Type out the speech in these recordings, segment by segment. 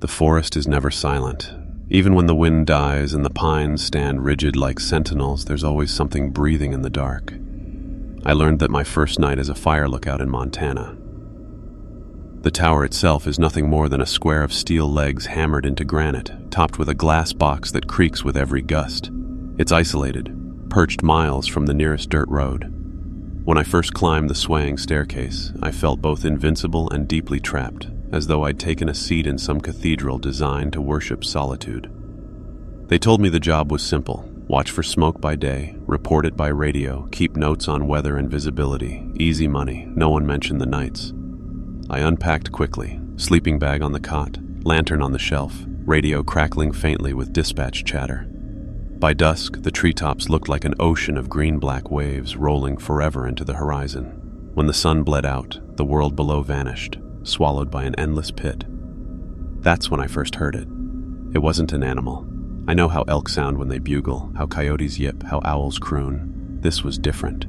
The forest is never silent. Even when the wind dies and the pines stand rigid like sentinels, there's always something breathing in the dark. I learned that my first night as a fire lookout in Montana. The tower itself is nothing more than a square of steel legs hammered into granite, topped with a glass box that creaks with every gust. It's isolated, perched miles from the nearest dirt road. When I first climbed the swaying staircase, I felt both invincible and deeply trapped, as though I'd taken a seat in some cathedral designed to worship solitude. They told me the job was simple: watch for smoke by day, report it by radio, keep notes on weather and visibility. Easy money, no one mentioned the nights. I unpacked quickly, sleeping bag on the cot, lantern on the shelf, radio crackling faintly with dispatch chatter. By dusk, the treetops looked like an ocean of green-black waves rolling forever into the horizon. When the sun bled out, the world below vanished, swallowed by an endless pit. That's when I first heard it. It wasn't an animal. I know how elk sound when they bugle, how coyotes yip, how owls croon. This was different.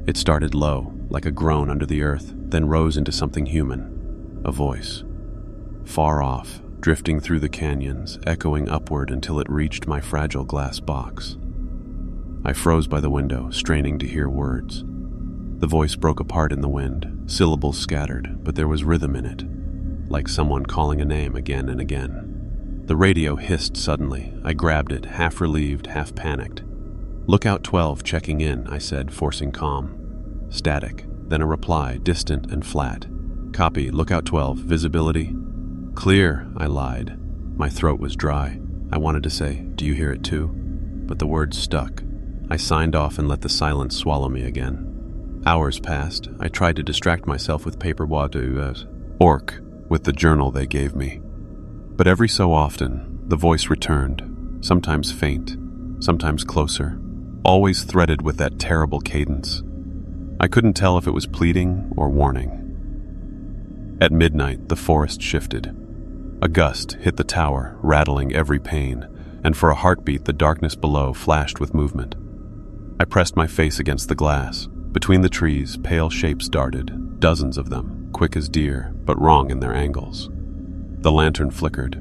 It started low, like a groan under the earth, then rose into something human. A voice. Far off, drifting through the canyons, echoing upward until it reached my fragile glass box. I froze by the window, straining to hear words. The voice broke apart in the wind, syllables scattered, but there was rhythm in it, like someone calling a name again and again. The radio hissed suddenly. I grabbed it, half relieved, half panicked. "Lookout 12 checking in," I said, forcing calm. Static, then a reply, distant and flat. "Copy, Lookout 12, visibility?" "Clear," I lied. My throat was dry. I wanted to say, "Do you hear it too?" But the words stuck. I signed off and let the silence swallow me again. Hours passed. I tried to distract myself with paper bois de orc, with the journal they gave me. But every so often, the voice returned, sometimes faint, sometimes closer, always threaded with that terrible cadence. I couldn't tell if it was pleading or warning. At midnight, the forest shifted. A gust hit the tower, rattling every pane, and for a heartbeat the darkness below flashed with movement. I pressed my face against the glass. Between the trees, pale shapes darted, dozens of them, quick as deer, but wrong in their angles. The lantern flickered.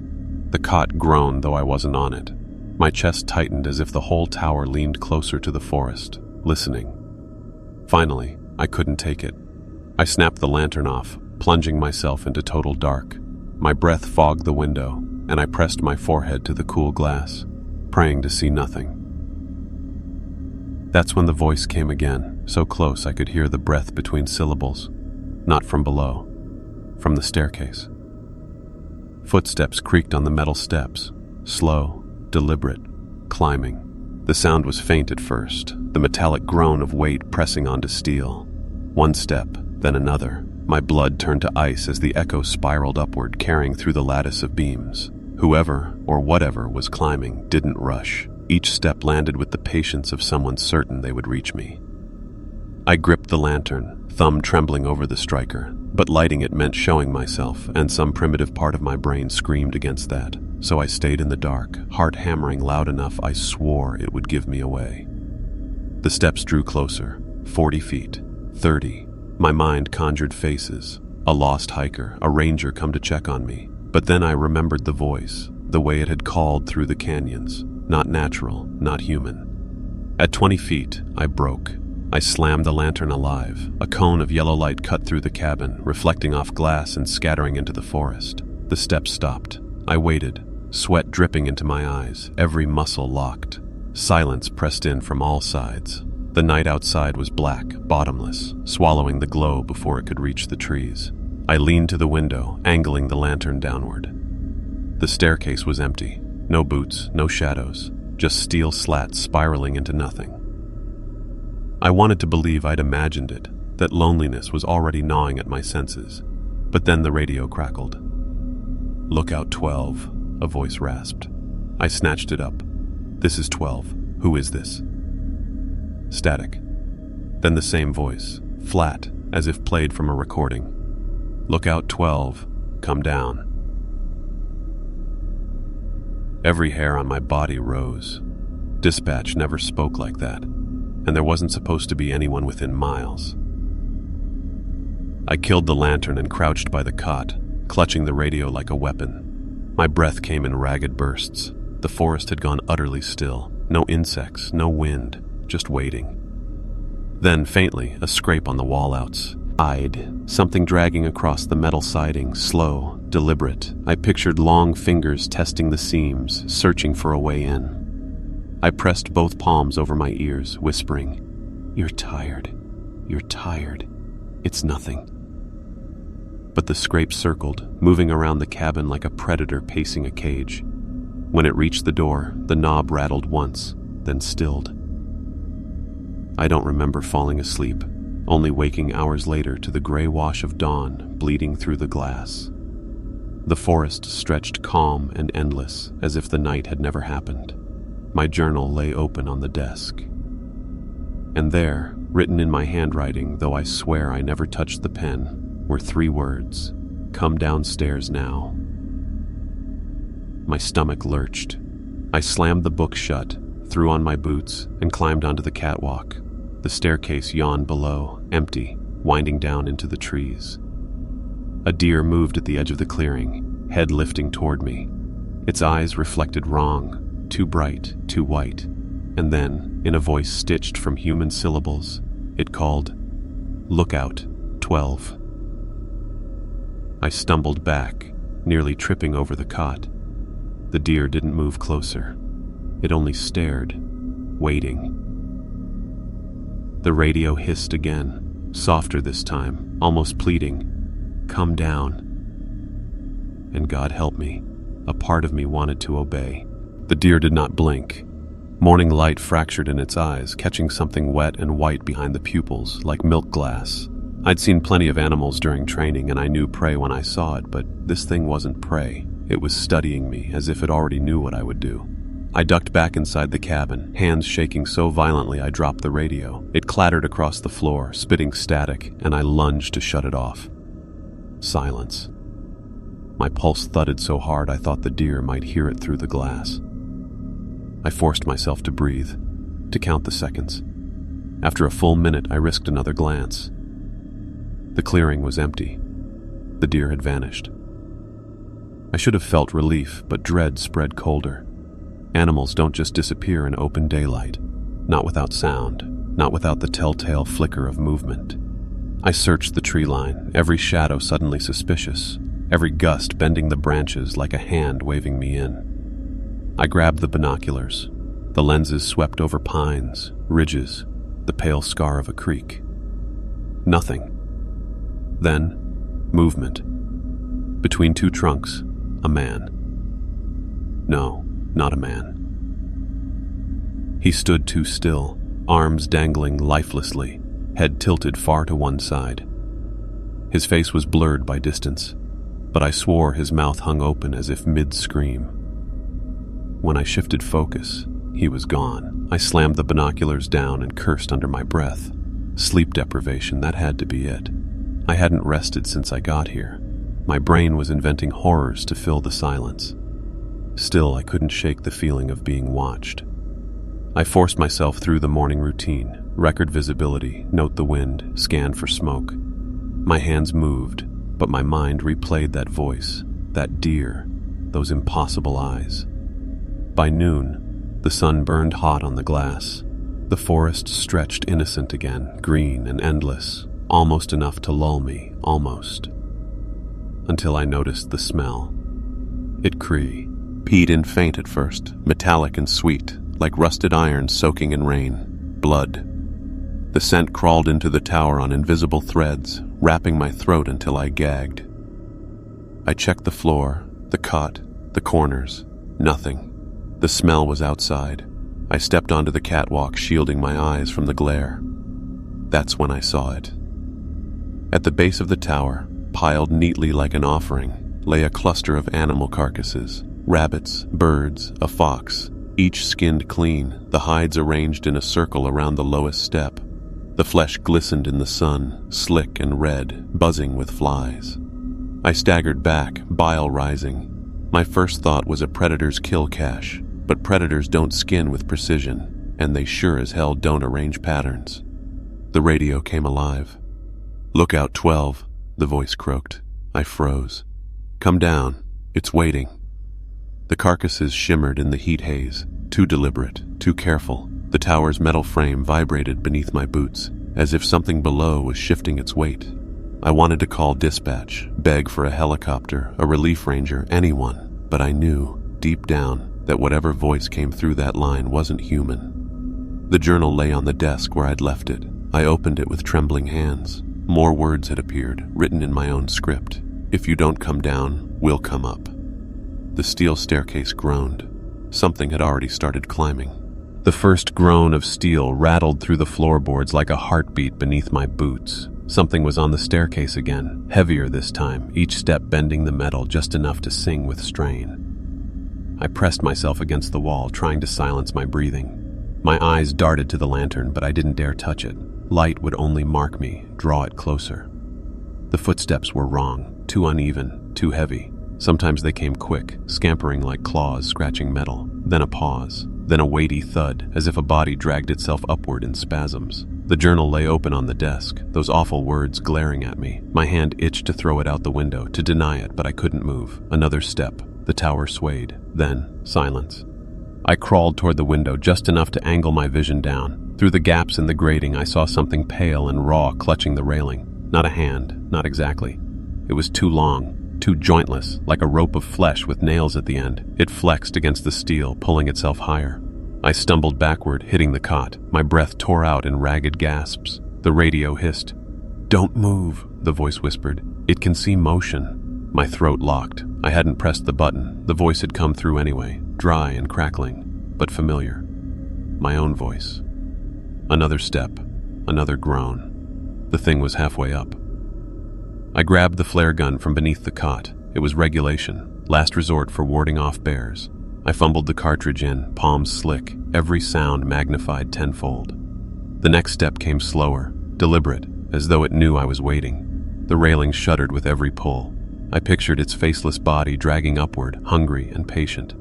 The cot groaned, though I wasn't on it. My chest tightened as if the whole tower leaned closer to the forest, listening. Finally, I couldn't take it. I snapped the lantern off, plunging myself into total dark. My breath fogged the window, and I pressed my forehead to the cool glass, praying to see nothing. That's when the voice came again, so close I could hear the breath between syllables. Not from below, from the staircase. Footsteps creaked on the metal steps, slow, deliberate, climbing. The sound was faint at first, the metallic groan of weight pressing onto steel. One step, then another. My blood turned to ice as the echo spiraled upward, carrying through the lattice of beams. Whoever, or whatever, was climbing didn't rush. Each step landed with the patience of someone certain they would reach me. I gripped the lantern, thumb trembling over the striker, but lighting it meant showing myself, and some primitive part of my brain screamed against that. So I stayed in the dark, heart hammering loud enough I swore it would give me away. The steps drew closer, 40 feet, 30. My mind conjured faces, a lost hiker, a ranger come to check on me. But then I remembered the voice, the way it had called through the canyons. Not natural, not human. At 20 feet, I broke. I slammed the lantern alive. A cone of yellow light cut through the cabin, reflecting off glass and scattering into the forest. The steps stopped. I waited, sweat dripping into my eyes, every muscle locked. Silence pressed in from all sides. The night outside was black, bottomless, swallowing the glow before it could reach the trees. I leaned to the window, angling the lantern downward. The staircase was empty. No boots, no shadows, just steel slats spiraling into nothing. I wanted to believe I'd imagined it, that loneliness was already gnawing at my senses. But then the radio crackled. "Lookout 12, a voice rasped. I snatched it up. "This is 12. Who is this?" Static. Then the same voice, flat, as if played from a recording. "Lookout 12, come down." Every hair on my body rose. Dispatch never spoke like that, and there wasn't supposed to be anyone within miles. I killed the lantern and crouched by the cot, clutching the radio like a weapon. My breath came in ragged bursts. The forest had gone utterly still. No insects, no wind, just waiting. Then, faintly, a scrape on the wall outside. Something dragging across the metal siding, slow, deliberate. I pictured long fingers testing the seams, searching for a way in. I pressed both palms over my ears, whispering, "You're tired. You're tired. It's nothing." But the scrape circled, moving around the cabin like a predator pacing a cage. When it reached the door, the knob rattled once, then stilled. I don't remember falling asleep, only waking hours later to the gray wash of dawn bleeding through the glass. The forest stretched calm and endless, as if the night had never happened. My journal lay open on the desk. And there, written in my handwriting, though I swear I never touched the pen, were 3 words: "Come downstairs now." My stomach lurched. I slammed the book shut, threw on my boots, and climbed onto the catwalk. The staircase yawned below, empty, winding down into the trees. A deer moved at the edge of the clearing, head lifting toward me. Its eyes reflected wrong, too bright, too white. And then, in a voice stitched from human syllables, it called, "Look out, 12." I stumbled back, nearly tripping over the cot. The deer didn't move closer. It only stared, waiting. The radio hissed again, softer this time, almost pleading, "Come down." And God help me, a part of me wanted to obey. The deer did not blink. Morning light fractured in its eyes, catching something wet and white behind the pupils, like milk glass. I'd seen plenty of animals during training, and I knew prey when I saw it, but this thing wasn't prey. It was studying me, as if it already knew what I would do. I ducked back inside the cabin, hands shaking so violently I dropped the radio. It clattered across the floor, spitting static, and I lunged to shut it off. Silence. My pulse thudded so hard I thought the deer might hear it through the glass. I forced myself to breathe, to count the seconds. After a full minute, I risked another glance. The clearing was empty. The deer had vanished. I should have felt relief, but dread spread colder. Animals don't just disappear in open daylight. Not without sound, not without the telltale flicker of movement. I searched the tree line, every shadow suddenly suspicious, every gust bending the branches like a hand waving me in. I grabbed the binoculars. The lenses swept over pines, ridges, the pale scar of a creek. Nothing. Then, movement. Between 2 trunks, a man. No, not a man. He stood too still, arms dangling lifelessly, head tilted far to one side. His face was blurred by distance, but I swore his mouth hung open as if mid-scream. When I shifted focus, he was gone. I slammed the binoculars down and cursed under my breath. Sleep deprivation, that had to be it. I hadn't rested since I got here. My brain was inventing horrors to fill the silence. Still, I couldn't shake the feeling of being watched. I forced myself through the morning routine, record visibility, note the wind, scan for smoke. My hands moved, but my mind replayed that voice, that deer, those impossible eyes. By noon, the sun burned hot on the glass. The forest stretched innocent again, green and endless, almost enough to lull me, almost. Until I noticed the smell. It peat and faint at first, metallic and sweet, like rusted iron soaking in rain. Blood. The scent crawled into the tower on invisible threads, wrapping my throat until I gagged. I checked the floor, the cot, the corners. Nothing. The smell was outside. I stepped onto the catwalk, shielding my eyes from the glare. That's when I saw it. At the base of the tower, piled neatly like an offering, lay a cluster of animal carcasses. Rabbits, birds, a fox, each skinned clean, the hides arranged in a circle around the lowest step. The flesh glistened in the sun, slick and red, buzzing with flies. I staggered back, bile rising. My first thought was a predator's kill cache, but predators don't skin with precision, and they sure as hell don't arrange patterns. The radio came alive. "Look out, 12, the voice croaked. I froze. "Come down. It's waiting." The carcasses shimmered in the heat haze, too deliberate, too careful. The tower's metal frame vibrated beneath my boots, as if something below was shifting its weight. I wanted to call dispatch, beg for a helicopter, a relief ranger, anyone, but I knew, deep down, that whatever voice came through that line wasn't human. The journal lay on the desk where I'd left it. I opened it with trembling hands. More words had appeared, written in my own script. If you don't come down, we'll come up. The steel staircase groaned. Something had already started climbing. The first groan of steel rattled through the floorboards like a heartbeat beneath my boots. Something was on the staircase again, heavier this time, each step bending the metal just enough to sing with strain. I pressed myself against the wall, trying to silence my breathing. My eyes darted to the lantern, but I didn't dare touch it. Light would only mark me, draw it closer. The footsteps were wrong, too uneven, too heavy. Sometimes they came quick, scampering like claws scratching metal. Then a pause, then a weighty thud, as if a body dragged itself upward in spasms. The journal lay open on the desk, those awful words glaring at me. My hand itched to throw it out the window, to deny it, but I couldn't move. Another step. The tower swayed. Then, silence. I crawled toward the window just enough to angle my vision down. Through the gaps in the grating, I saw something pale and raw clutching the railing. Not a hand, not exactly. It was too long, too jointless, like a rope of flesh with nails at the end. It flexed against the steel, pulling itself higher. I stumbled backward, hitting the cot. My breath tore out in ragged gasps. The radio hissed. "Don't move," the voice whispered. "It can see motion." My throat locked. I hadn't pressed the button. The voice had come through anyway, dry and crackling, but familiar. My own voice. Another step, another groan. The thing was halfway up. I grabbed the flare gun from beneath the cot. It was regulation, last resort for warding off bears. I fumbled the cartridge in, palms slick, every sound magnified tenfold. The next step came slower, deliberate, as though it knew I was waiting. The railing shuddered with every pull. I pictured its faceless body dragging upward, hungry and patient.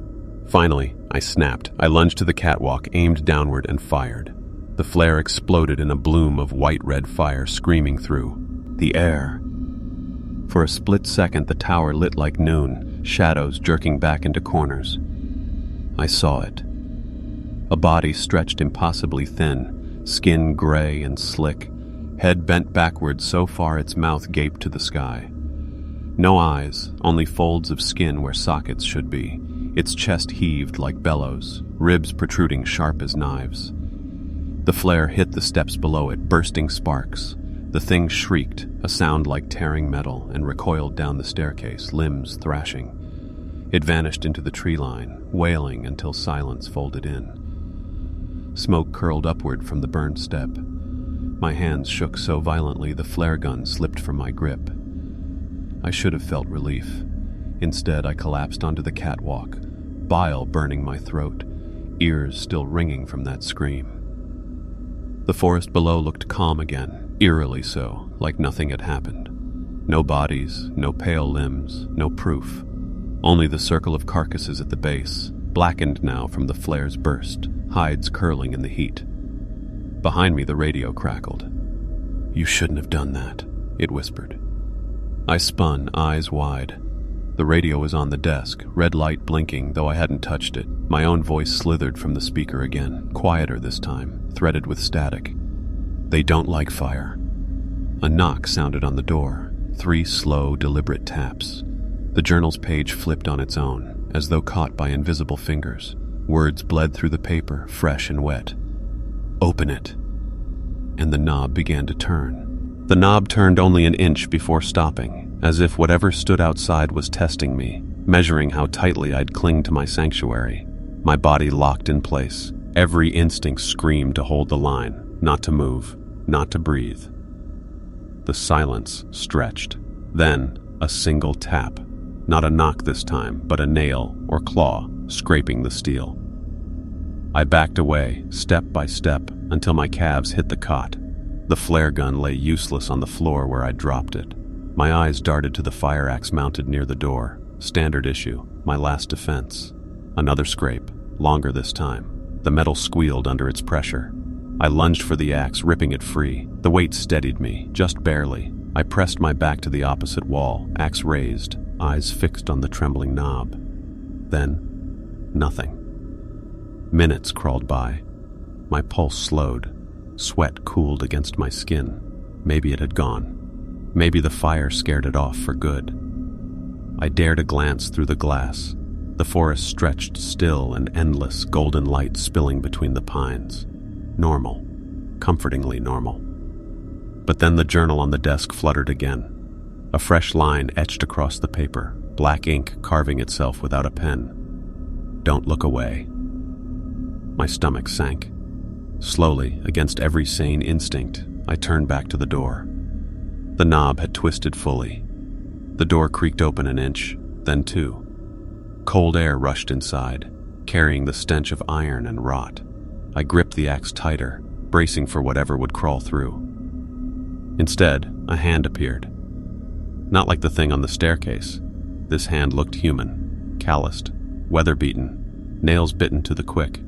Finally, I snapped. I lunged to the catwalk, aimed downward, and fired. The flare exploded in a bloom of white-red fire screaming through the air. For a split second, the tower lit like noon, shadows jerking back into corners. I saw it. A body stretched impossibly thin, skin gray and slick, head bent backward so far its mouth gaped to the sky. No eyes, only folds of skin where sockets should be. Its chest heaved like bellows, ribs protruding sharp as knives. The flare hit the steps below it, bursting sparks. The thing shrieked, a sound like tearing metal, and recoiled down the staircase, limbs thrashing. It vanished into the tree line, wailing until silence folded in. Smoke curled upward from the burned step. My hands shook so violently the flare gun slipped from my grip. I should have felt relief. Instead, I collapsed onto the catwalk, bile burning my throat, ears still ringing from that scream. The forest below looked calm again, eerily so, like nothing had happened. No bodies, no pale limbs, no proof. Only the circle of carcasses at the base, blackened now from the flare's burst, hides curling in the heat. Behind me, the radio crackled. "You shouldn't have done that," it whispered. I spun, eyes wide. The radio was on the desk, red light blinking, though I hadn't touched it. My own voice slithered from the speaker again, quieter this time, threaded with static. "They don't like fire." A knock sounded on the door, 3 slow, deliberate taps. The journal's page flipped on its own, as though caught by invisible fingers. Words bled through the paper, fresh and wet. "Open it." And the knob began to turn. The knob turned only an inch before stopping, as if whatever stood outside was testing me, measuring how tightly I'd cling to my sanctuary. My body locked in place. Every instinct screamed to hold the line, not to move, not to breathe. The silence stretched. Then, a single tap. Not a knock this time, but a nail or claw scraping the steel. I backed away, step by step, until my calves hit the cot. The flare gun lay useless on the floor where I'd dropped it. My eyes darted to the fire axe mounted near the door. Standard issue, my last defense. Another scrape, longer this time. The metal squealed under its pressure. I lunged for the axe, ripping it free. The weight steadied me, just barely. I pressed my back to the opposite wall, axe raised, eyes fixed on the trembling knob. Then, Nothing. Minutes crawled by. My pulse slowed. Sweat cooled against my skin. Maybe it had gone. Maybe the fire scared it off for good. I dared a glance through the glass. The forest stretched still and endless, golden light spilling between the pines. Normal. Comfortingly normal. But then the journal on the desk fluttered again. A fresh line etched across the paper, black ink carving itself without a pen. Don't look away. My stomach sank. Slowly, against every sane instinct, I turned back to the door. The knob had twisted fully. The door creaked open an inch, then two. Cold air rushed inside, carrying the stench of iron and rot. I gripped the axe tighter, bracing for whatever would crawl through. Instead, a hand appeared. Not like the thing on the staircase. This hand looked human, calloused, weather-beaten, nails bitten to the quick.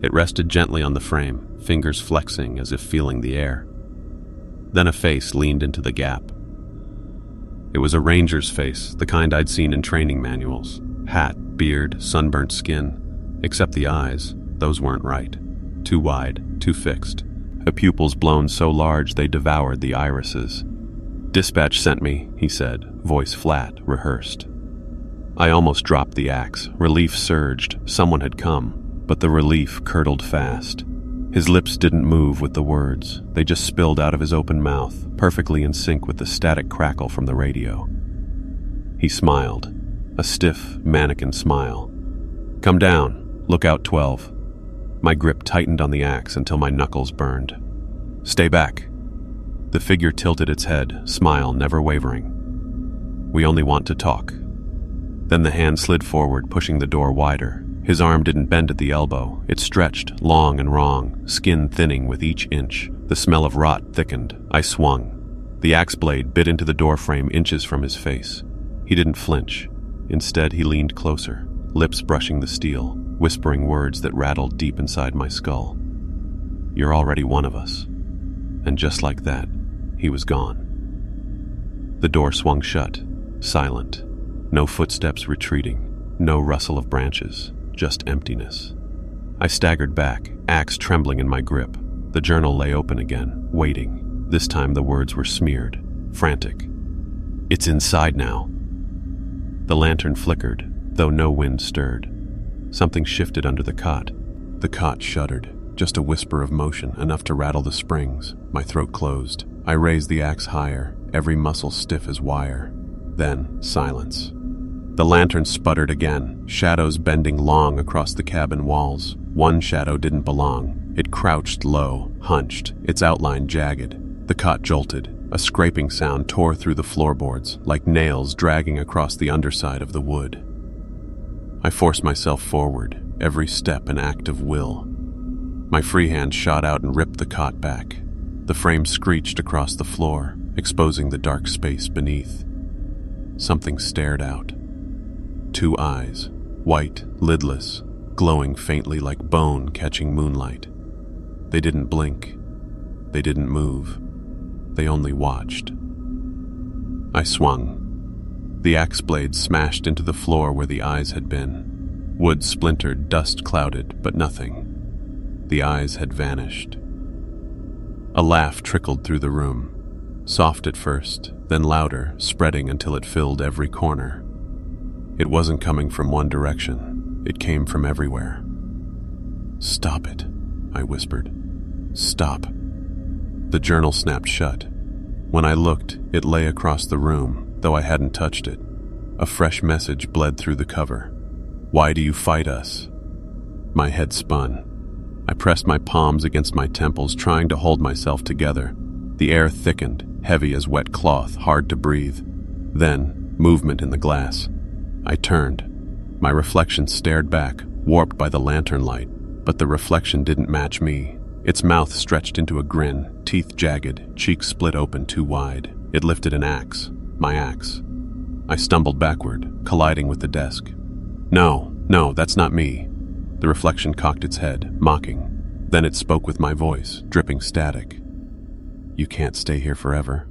It rested gently on the frame, fingers flexing as if feeling the air. Then a face leaned into the gap. It was a ranger's face, the kind I'd seen in training manuals. Hat, beard, sunburnt skin. Except the eyes, those weren't right. Too wide, too fixed. The pupils blown so large they devoured the irises. "Dispatch sent me," he said, voice flat, rehearsed. I almost dropped the axe. Relief surged. Someone had come, but the relief curdled fast. His lips didn't move with the words. They just spilled out of his open mouth, perfectly in sync with the static crackle from the radio. He smiled, a stiff, mannequin smile. "Come down. Look out 12. My grip tightened on the axe until my knuckles burned. "Stay back." The figure tilted its head, smile never wavering. "We only want to talk." Then the hand slid forward, pushing the door wider. His arm didn't bend at the elbow. It stretched, long and wrong, skin thinning with each inch. The smell of rot thickened. I swung. The axe blade bit into the doorframe inches from his face. He didn't flinch. Instead, he leaned closer, lips brushing the steel, whispering words that rattled deep inside my skull. "You're already one of us." And just like that, he was gone. The door swung shut, silent. No footsteps retreating, no rustle of branches, just emptiness. I staggered back, axe trembling in my grip. The journal lay open again, waiting. This time the words were smeared, frantic. "It's inside now." The lantern flickered, though no wind stirred. Something shifted under the cot. The cot shuddered, just a whisper of motion, enough to rattle the springs. My throat closed. I raised the axe higher, every muscle stiff as wire. Then, silence. The lantern sputtered again, shadows bending long across the cabin walls. One shadow didn't belong. It crouched low, hunched, its outline jagged. The cot jolted. A scraping sound tore through the floorboards, like nails dragging across the underside of the wood. I forced myself forward, every step an act of will. My free hand shot out and ripped the cot back. The frame screeched across the floor, exposing the dark space beneath. Something stared out. Two eyes, white, lidless, glowing faintly like bone catching moonlight. They didn't blink. They didn't move. They only watched. I swung. The axe blade smashed into the floor where the eyes had been. Wood splintered, dust clouded, but nothing. The eyes had vanished. A laugh trickled through the room. Soft at first, then louder, spreading until it filled every corner. It wasn't coming from one direction. It came from everywhere. "Stop it," I whispered. "Stop." The journal snapped shut. When I looked, it lay across the room, though I hadn't touched it. A fresh message bled through the cover. "Why do you fight us?" My head spun. I pressed my palms against my temples, trying to hold myself together. The air thickened, heavy as wet cloth, hard to breathe. Then, movement in the glass. I turned. My reflection stared back, warped by the lantern light, but the reflection didn't match me. Its mouth stretched into a grin, teeth jagged, cheeks split open too wide. It lifted an axe, my axe. I stumbled backward, colliding with the desk. No, that's not me." The reflection cocked its head, mocking. Then it spoke with my voice, dripping static. "You can't stay here forever."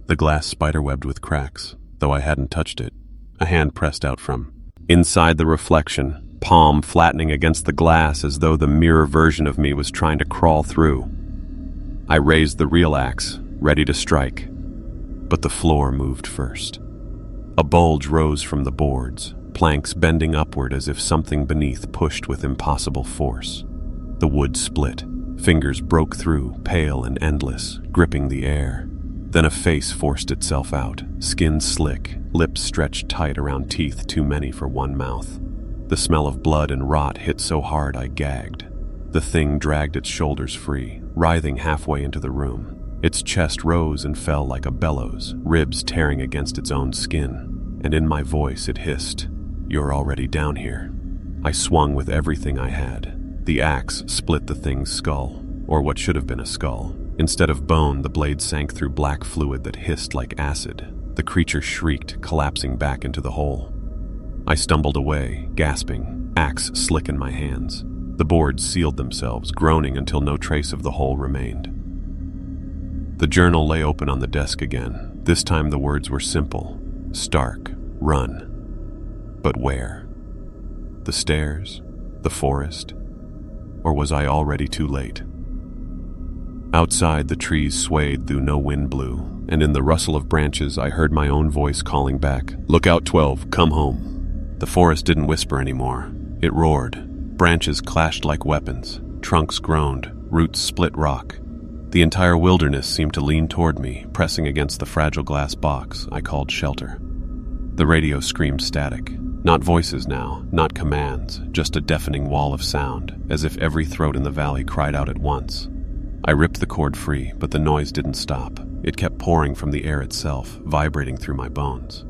The glass spiderwebbed with cracks, though I hadn't touched it. A hand pressed out from inside the reflection. palm flattening against the glass as though the mirror version of me was trying to crawl through. I raised the real axe, ready to strike, but the floor moved first. A bulge rose from the boards, planks bending upward as if something beneath pushed with impossible force. The wood split. Fingers broke through, pale and endless, gripping the air. Then a face forced itself out, skin slick, lips stretched tight around teeth too many for one mouth. The smell of blood and rot hit so hard I gagged. The thing dragged its shoulders free, writhing halfway into the room. Its chest rose and fell like a bellows, ribs tearing against its own skin. And in my voice it hissed, "You're already down here." I swung with everything I had. The axe split the thing's skull, or what should have been a skull. Instead of bone, the blade sank through black fluid that hissed like acid. The creature shrieked, collapsing back into the hole. I stumbled away, gasping, axe slick in my hands. The boards sealed themselves, groaning until no trace of the hole remained. The journal lay open on the desk again. This time the words were simple, stark, run. But where? The stairs? The forest? Or was I already too late? Outside, the trees swayed though no wind blew, and in the rustle of branches I heard my own voice calling back, "Look out, 12, come home." The forest didn't whisper anymore. It roared. Branches clashed like weapons. Trunks groaned. Roots split rock. The entire wilderness seemed to lean toward me, pressing against the fragile glass box I called shelter. The radio screamed static. Not voices now, not commands, just a deafening wall of sound, as if every throat in the valley cried out at once. I ripped the cord free, but the noise didn't stop. It kept pouring from the air itself, vibrating through my bones.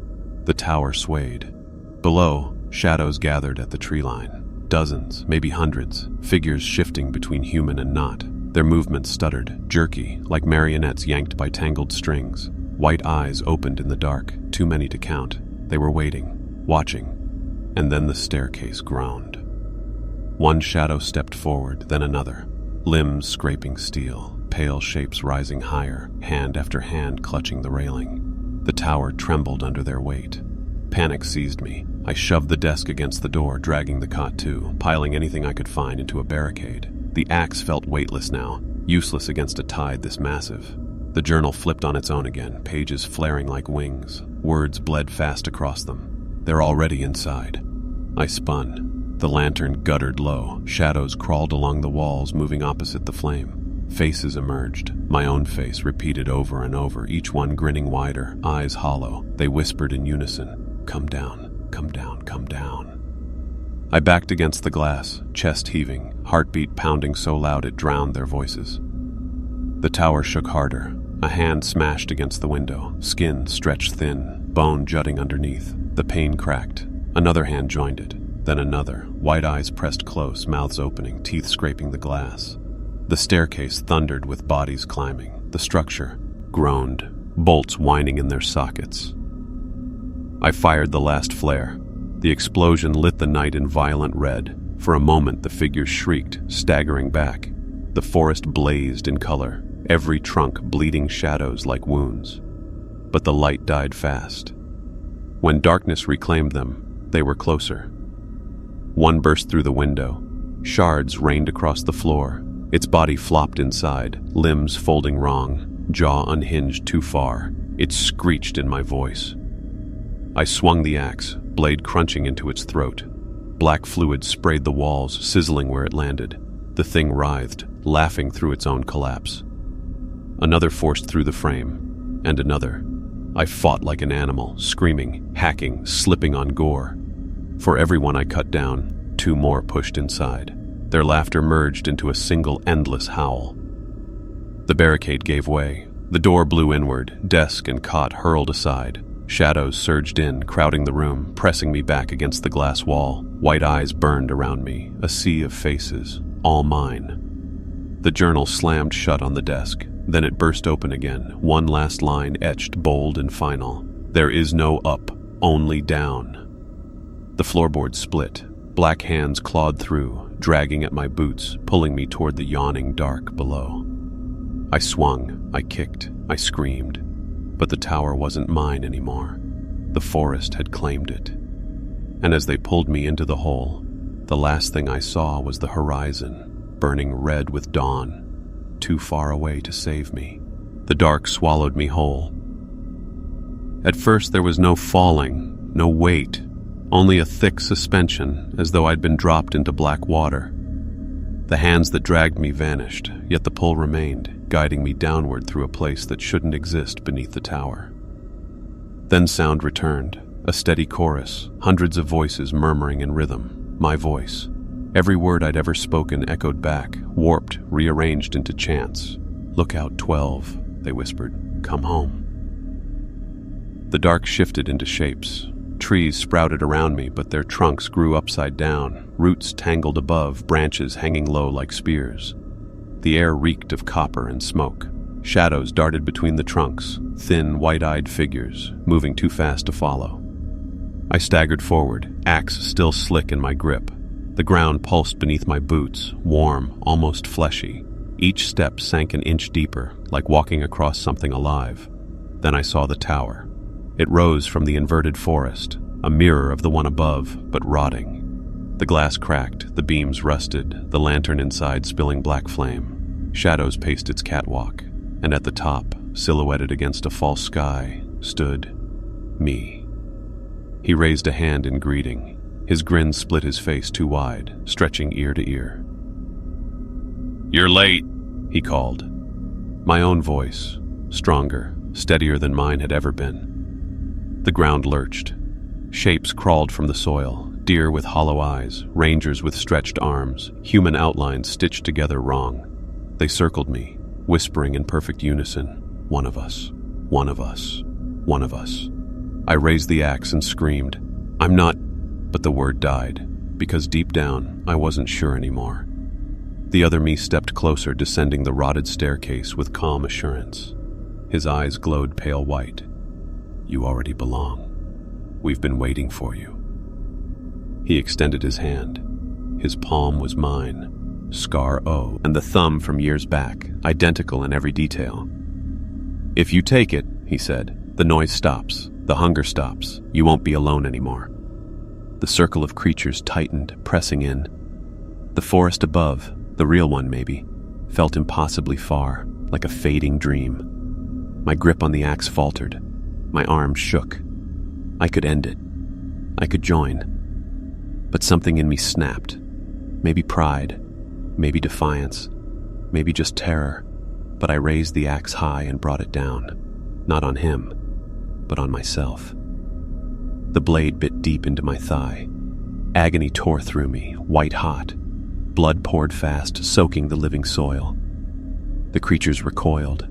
The tower swayed. Below, shadows gathered at the tree line. Dozens, maybe hundreds, figures shifting between human and not. Their movements stuttered, jerky, like marionettes yanked by tangled strings. White eyes opened in the dark, too many to count. They were waiting, watching. And then the staircase groaned. One shadow stepped forward, then another. Limbs scraping steel, pale shapes rising higher, hand after hand clutching the railing. The tower trembled under their weight. Panic seized me. I shoved the desk against the door, dragging the cot too, piling anything I could find into a barricade. The axe felt weightless now, useless against a tide this massive. The journal flipped on its own again, pages flaring like wings. Words bled fast across them. They're already inside. I spun. The lantern guttered low. Shadows crawled along the walls, moving opposite the flame. Faces emerged. My own face repeated over and over, each one grinning wider, eyes hollow. They whispered in unison, "Come down, come down, come down." I backed against the glass, chest heaving, heartbeat pounding so loud it drowned their voices. The tower shook harder. A hand smashed against the window, skin stretched thin, bone jutting underneath. The pane cracked. Another hand joined it, then another, white eyes pressed close, mouths opening, teeth scraping the glass. The staircase thundered with bodies climbing. The structure groaned, bolts whining in their sockets. I fired the last flare. The explosion lit the night in violent red. For a moment, the figures shrieked, staggering back. The forest blazed in color, every trunk bleeding shadows like wounds. But the light died fast. When darkness reclaimed them, they were closer. One burst through the window. Shards rained across the floor. Its body flopped inside, limbs folding wrong, jaw unhinged too far. It screeched in my voice. I swung the axe, blade crunching into its throat. Black fluid sprayed the walls, sizzling where it landed. The thing writhed, laughing through its own collapse. Another forced through the frame, and another. I fought like an animal, screaming, hacking, slipping on gore. For every one I cut down, two more pushed inside. Their laughter merged into a single endless howl. The barricade gave way. The door blew inward, desk and cot hurled aside. Shadows surged in, crowding the room, pressing me back against the glass wall. White eyes burned around me, a sea of faces, all mine. The journal slammed shut on the desk. Then it burst open again, one last line etched bold and final. There is no up, only down. The floorboards split. Black hands clawed through, dragging at my boots, pulling me toward the yawning dark below. I swung, I kicked, I screamed. But the tower wasn't mine anymore. The forest had claimed it. And as they pulled me into the hole, The last thing I saw was the horizon, burning red with dawn, too far away to save me. The dark swallowed me whole. At first there was no falling, no weight, only a thick suspension, as though I'd been dropped into black water. The hands that dragged me vanished, yet the pull remained, guiding me downward through a place that shouldn't exist beneath the tower. Then sound returned, a steady chorus, hundreds of voices murmuring in rhythm, my voice. Every word I'd ever spoken echoed back, warped, rearranged into chants. "Look out, 12, they whispered. Come home." The dark shifted into shapes. Trees sprouted around me, but their trunks grew upside down, roots tangled above, branches hanging low like spears. The air reeked of copper and smoke. Shadows darted between the trunks, thin, white-eyed figures, moving too fast to follow. I staggered forward, axe still slick in my grip. The ground pulsed beneath my boots, warm, almost fleshy. Each step sank an inch deeper, like walking across something alive. Then I saw the tower. It rose from the inverted forest, a mirror of the one above, but rotting. The glass cracked, the beams rusted, the lantern inside spilling black flame. Shadows paced its catwalk, and at the top, silhouetted against a false sky, stood me. He raised a hand in greeting. His grin split his face too wide, stretching ear to ear. "You're late," he called. My own voice, stronger, steadier than mine had ever been. The ground lurched. Shapes crawled from the soil, deer with hollow eyes, rangers with stretched arms, human outlines stitched together wrong. They circled me, whispering in perfect unison, "One of us, one of us, one of us." I raised the axe and screamed, "I'm not," but the word died, because deep down, I wasn't sure anymore. The other me stepped closer, descending the rotted staircase with calm assurance. His eyes glowed pale white. "You already belong. We've been waiting for you." He extended his hand. His palm was mine, scar O, and the thumb from years back, identical in every detail. "If you take it," he said, "the noise stops, the hunger stops, you won't be alone anymore." The circle of creatures tightened, pressing in. The forest above, the real one maybe, felt impossibly far, like a fading dream. My grip on the axe faltered. My arms shook. I could end it. I could join. But something in me snapped. Maybe pride, maybe defiance, maybe just terror. But I raised the axe high and brought it down. Not on him, but on myself. The blade bit deep into my thigh. Agony tore through me, white hot. Blood poured fast, soaking the living soil. The creatures recoiled.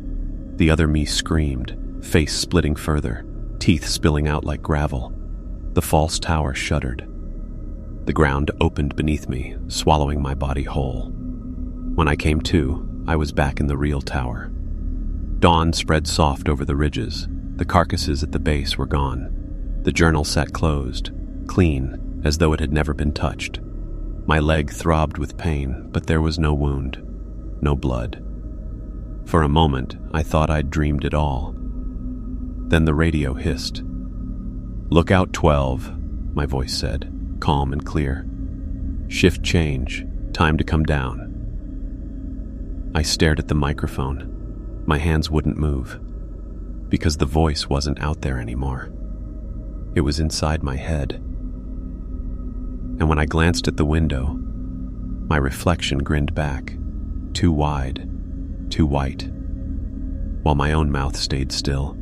The other me screamed, face splitting further, teeth spilling out like gravel. The false tower shuddered. The ground opened beneath me, swallowing my body whole. When I came to, I was back in the real tower. Dawn spread soft over the ridges. The carcasses at the base were gone. The journal sat closed, clean, as though it had never been touched. My leg throbbed with pain, but there was no wound, no blood. For a moment, I thought I'd dreamed it all. Then the radio hissed. "Look out, 12, my voice said, calm and clear. "Shift change, time to come down." I stared at the microphone. My hands wouldn't move, because the voice wasn't out there anymore. It was inside my head. And when I glanced at the window, my reflection grinned back, too wide, too white, while my own mouth stayed still.